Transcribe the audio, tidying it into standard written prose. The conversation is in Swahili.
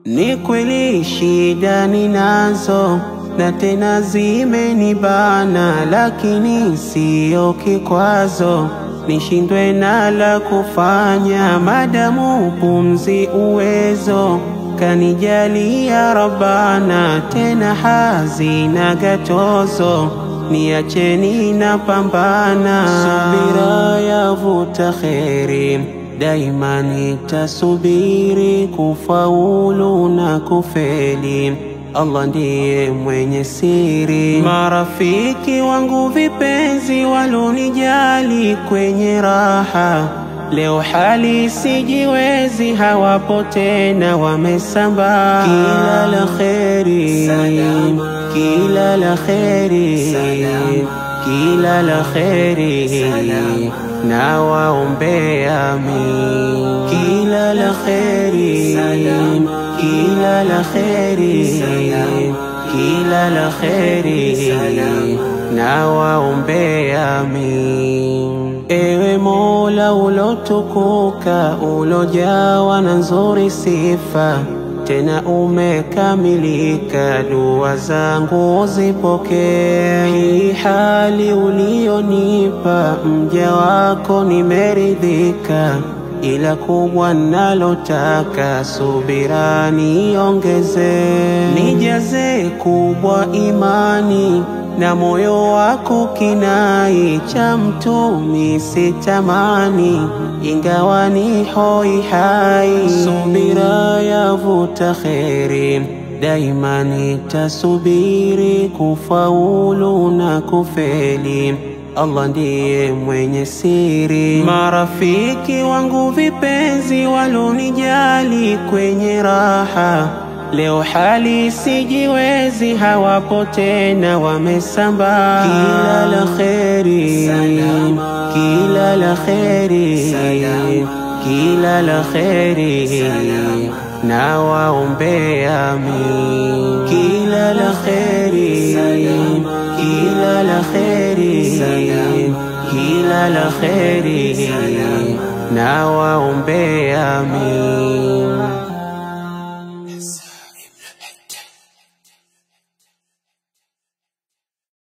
Ni kweli shida ninazo na tena zimenibana, lakini sio kikwazo nishindwe na la kufanya, madamu pumzi uwezo kanijalia Rabbana, tena hazina gatozo niacheni na pambana. Subira yavuta kheri, daima nitasubiri kufaulu na kufeli, Allah ndiye mwenye siri. Marafiki wangu vipenzi walonijali kwenye raha, leo hali sijiwezi, hawapo tena wamesambaa. Kila la kheri, kila la kheri, kila la kheri na waombea mimi. Kila la kheri, kila la kheri, kila la kheri na waombea mimi. Ewe Mola ulotukuka, ulojawa na nzuri sifa, tena umekamilika, dua zangu zipokee. Hii hali ulionipa mja wako nimeridhika, ila kubwa nalotaka subira niongeze. Nijaze kubwa imani na moyo wako kinai, cha mtumi sitamani, ingawa ni hoi hai. Subira yavuta kheri, daima nitasubiri kufaulu na kufeli, Allah ndiye mwenye siri. Marafiki wangu vipenzi walonijali kwenye raha, leo hali sijiwezi, hawapo tena wamesambaa. Kila la kheri, kila la kheri, kila la kheri na waombea mimi. Kila la kheri, kila la kheri, kila la kheri na waombea mimi.